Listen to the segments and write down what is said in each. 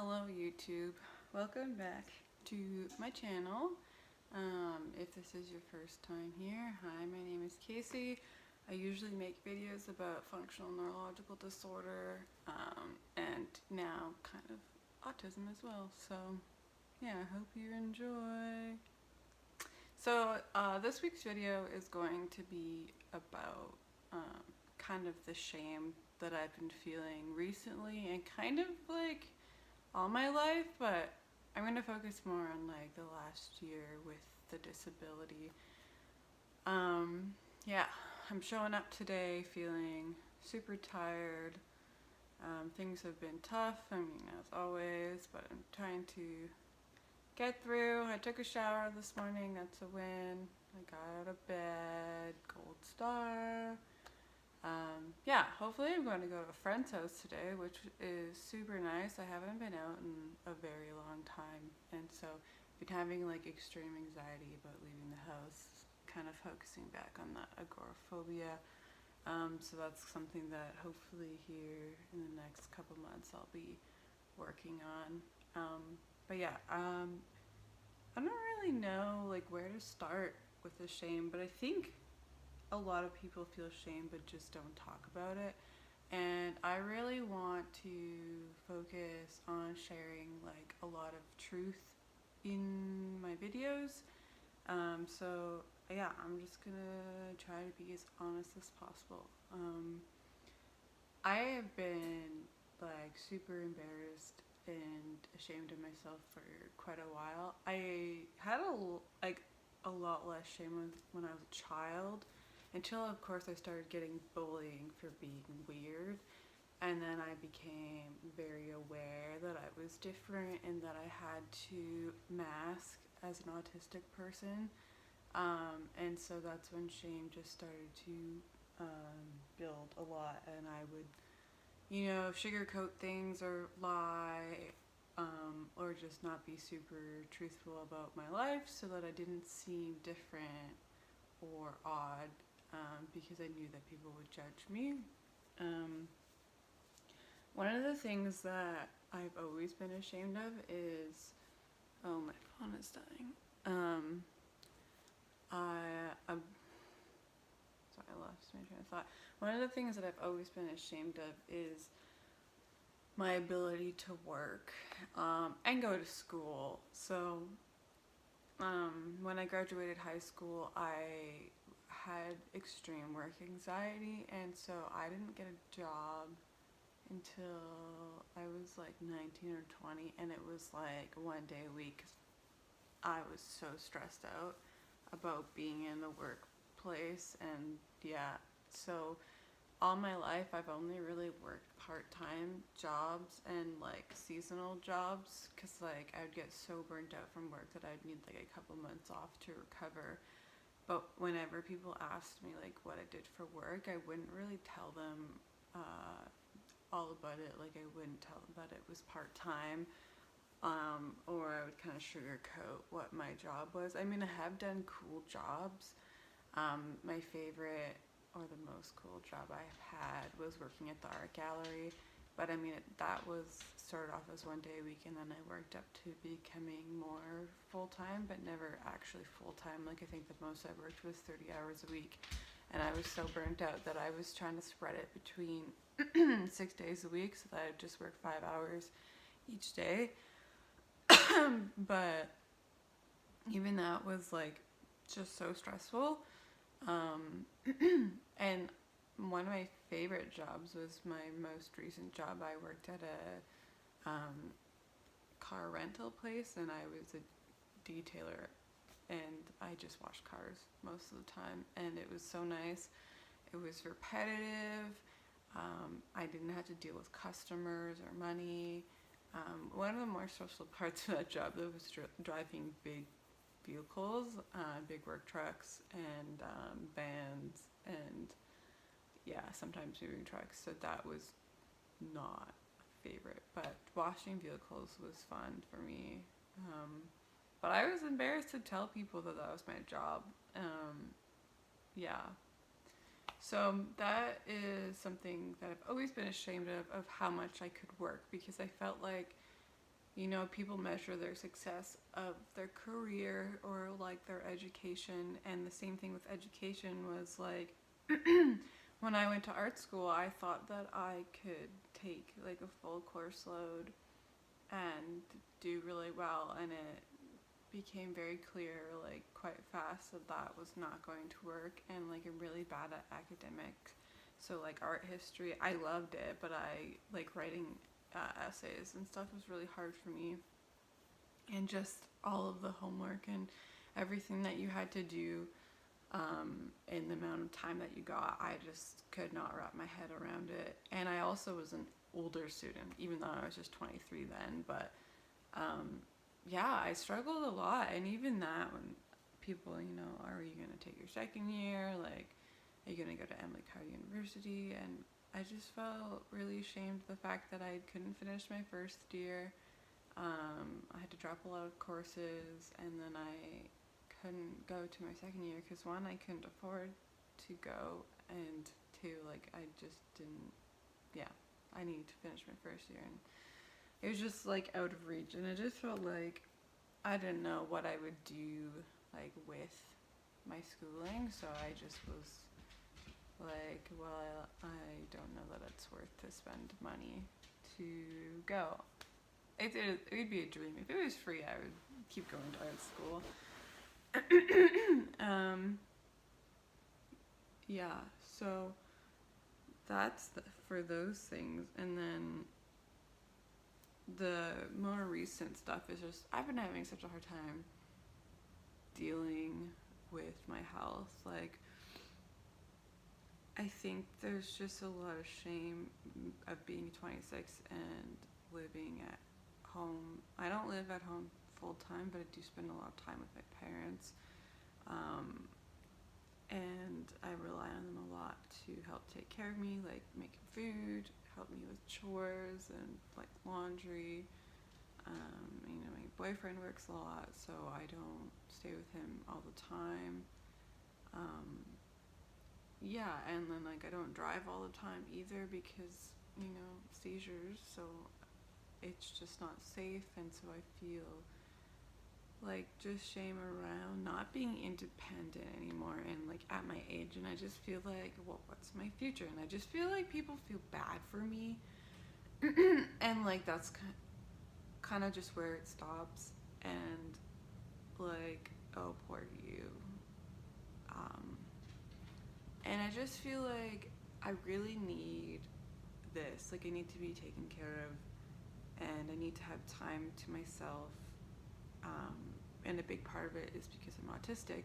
Hello YouTube, welcome back to my channel. If this is your first time here, hi, my name is Casey. I usually make videos about functional neurological disorder and now kind of autism as well, so yeah, I hope you enjoy. So this week's video is going to be about kind of the shame that I've been feeling recently and kind of like all my life, but I'm going to focus more on like the last year with the disability. Yeah, I'm showing up today feeling super tired. Things have been tough, I mean, as always, but I'm trying to get through. I took a shower this morning, that's a win. I got out of bed, gold star. Yeah, hopefully I'm going to go to a friend's house today, which is super nice. I haven't been out in a very long time, and so I've been having like extreme anxiety about leaving the house, kind of focusing back on that agoraphobia. So that's something that hopefully here in the next couple months I'll be working on. But yeah, I don't really know like where to start with the shame, but I think a lot of people feel shame but just don't talk about it, and I really want to focus on sharing like a lot of truth in my videos. So yeah, I'm just gonna try to be as honest as possible. I have been like super embarrassed and ashamed of myself for quite a while. I had a lot less shame when I was a child, until of course I started getting bullying for being weird, and then I became very aware that I was different and that I had to mask as an autistic person. And so that's when shame just started to build a lot, and I would, sugarcoat things or lie, or just not be super truthful about my life so that I didn't seem different or odd, because I knew that people would judge me. Um, One of the things that I've always been ashamed of is, oh, my phone is dying. I'm sorry, I lost my train of thought. One of the things that I've always been ashamed of is my ability to work and go to school. So when I graduated high school, I had extreme work anxiety, and so I didn't get a job until I was like 19 or 20, and it was like one day a week 'cause I was so stressed out about being in the workplace. And yeah, so all my life I've only really worked part-time jobs and like seasonal jobs, because like I would get so burnt out from work that I'd need like a couple months off to recover. But whenever people asked me like what I did for work, I wouldn't really tell them all about it. Like I wouldn't tell them that it was part-time, or I would kind of sugarcoat what my job was. I mean, I have done cool jobs. My favorite or the most cool job I've had was working at the art gallery, but I mean that was started off as one day a week, and then I worked up to becoming more full-time, but never actually full-time. Like I think the most I worked was 30 hours a week, and I was so burnt out that I was trying to spread it between 6 days a week so that I'd just work 5 hours each day. But even that was like just so stressful. And one of my favorite jobs was my most recent job. I worked at a car rental place, and I was a detailer, and I just washed cars most of the time, and it was so nice. It was repetitive. I didn't have to deal with customers or money. One of the more stressful parts of that job though was driving big vehicles, big work trucks and vans, and yeah, sometimes moving trucks. So that was not a favorite, but washing vehicles was fun for me. But I was embarrassed to tell people that that was my job. Yeah. So that is something that I've always been ashamed of how much I could work, because I felt like people measure their success of their career or like their education, and the same thing with education was like when I went to art school, I thought that I could take like a full course load and do really well, and it became very clear like quite fast that that was not going to work, and like I'm really bad at academics. So like art history, I loved it, but I like writing essays and stuff was really hard for me, and just all of the homework and everything that you had to do in the amount of time that you got, I just could not wrap my head around it. And I also was an older student, even though I was just 23 then. But yeah, I struggled a lot. And even that, when people, are you going to take your second year? Like, are you going to go to Emily Carr University? And I just felt really ashamed of the fact that I couldn't finish my first year. I had to drop a lot of courses, and then I couldn't go to my second year because one, I couldn't afford to go, and two, like I just didn't. Yeah, I needed to finish my first year, and it was just like out of reach, and I just felt like I didn't know what I would do like with my schooling, so I just was like, well, I don't know that it's worth to spend money to go. It'd be a dream. If it was free, I would keep going to art school. Yeah, so that's for those things. And then the more recent stuff is just, I've been having such a hard time dealing with my health. Like, I think there's just a lot of shame of being 26 and living at home. I don't live at home full time, but I do spend a lot of time with my parents. And I rely on them a lot to help take care of me, like making food, help me with chores and like laundry. My boyfriend works a lot, so I don't stay with him all the time. Yeah, and then like I don't drive all the time either because, seizures, so it's just not safe, and so I feel like just shame around not being independent anymore, and like at my age, and I just feel like, well, what's my future? And I just feel like people feel bad for me and like that's kind of just where it stops, and like, oh, poor you. And I just feel like I really need this, like I need to be taken care of, and I need to have time to myself. And a big part of it is because I'm autistic,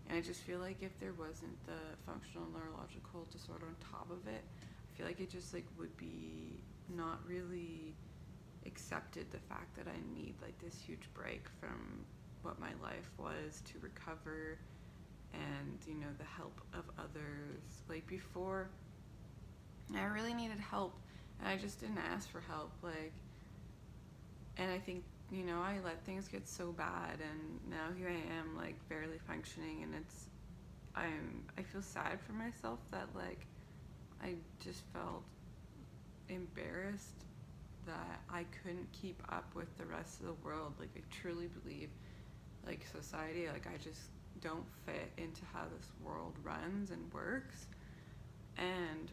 and I just feel like if there wasn't the functional neurological disorder on top of it, I feel like it just like would be not really accepted, the fact that I need like this huge break from what my life was to recover, and the help of others. Like before, I really needed help, and I just didn't ask for help. Like, and I think I let things get so bad, and now here I am like barely functioning, and I feel sad for myself that like I just felt embarrassed that I couldn't keep up with the rest of the world. Like I truly believe like society, like I just don't fit into how this world runs and works. And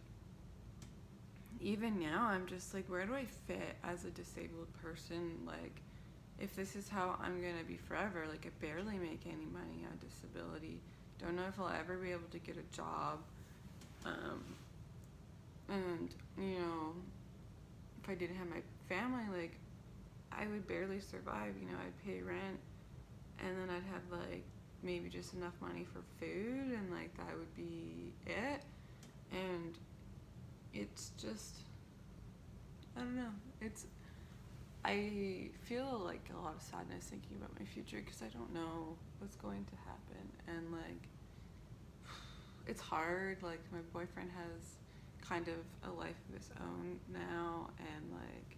even now I'm just like, where do I fit as a disabled person? Like, if this is how I'm gonna be forever, like I barely make any money on disability, don't know if I'll ever be able to get a job, and if I didn't have my family, like I would barely survive. I'd pay rent, and then I'd have like maybe just enough money for food, and like that would be it. And it's just, I don't know, I feel like a lot of sadness thinking about my future because I don't know what's going to happen, and like it's hard. Like my boyfriend has kind of a life of his own now, and like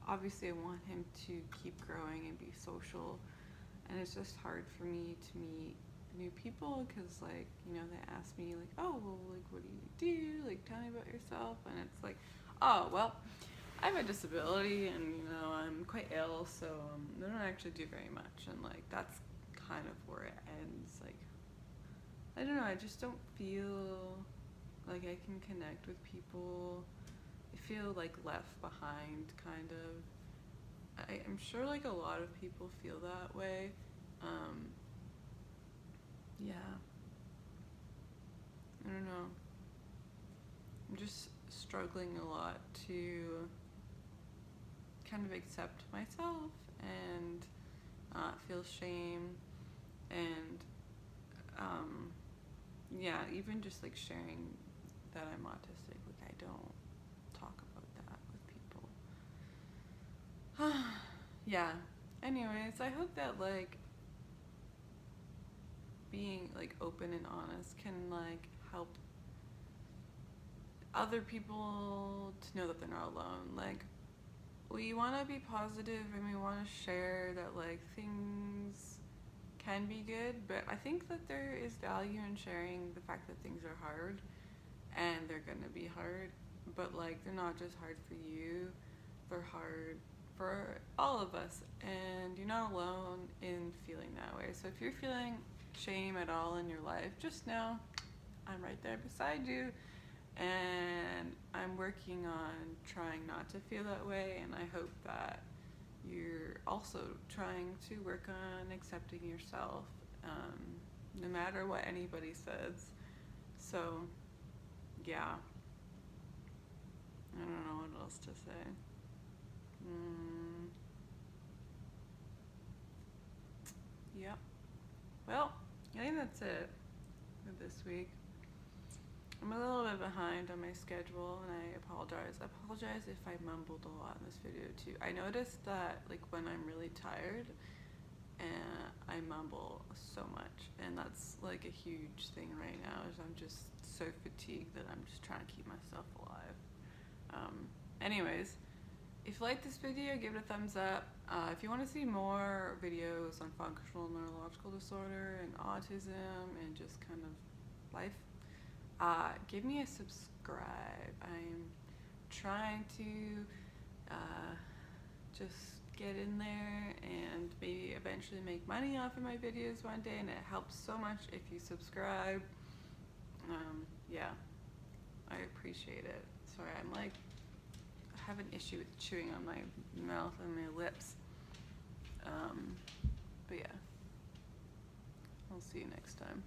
obviously I want him to keep growing and be social, and it's just hard for me to meet new people because like they ask me like, oh well, like what do you do, like tell me about yourself, and it's like, oh well, I have a disability, and I'm quite ill, so I don't actually do very much, and like that's kind of where it ends. Like, I don't know, I just don't feel like I can connect with people. I feel like left behind, kind of. I'm sure like a lot of people feel that way. Yeah, I don't know. I'm just struggling a lot to kind of accept myself and feel shame and yeah, even just like sharing that I'm autistic. Like, I don't talk about that with people. Yeah. Anyways, I hope that like being like open and honest can like help other people to know that they're not alone. Like, we want to be positive and we want to share that like things can be good, but I think that there is value in sharing the fact that things are hard, and they're gonna be hard, but like they're not just hard for you, they're hard for all of us, and you're not alone in feeling that way. So if you're feeling shame at all in your life, just know I'm right there beside you, and I'm working on trying not to feel that way, and I hope that you're also trying to work on accepting yourself, no matter what anybody says. So, yeah, I don't know what else to say. Yep. Well, I think that's it for this week. I'm a little bit behind on my schedule, and I apologize. I apologize if I mumbled a lot in this video too. I noticed that like when I'm really tired, and I mumble so much, and that's like a huge thing right now. Is I'm just so fatigued that I'm just trying to keep myself alive. Anyways, if you like this video, give it a thumbs up. If you want to see more videos on functional neurological disorder and autism and just kind of life, give me a subscribe. I'm trying to just get in there and maybe eventually make money off of my videos one day, and it helps so much if you subscribe. Yeah, I appreciate it. Sorry, I'm like, I have an issue with chewing on my mouth and my lips. But yeah, I'll see you next time.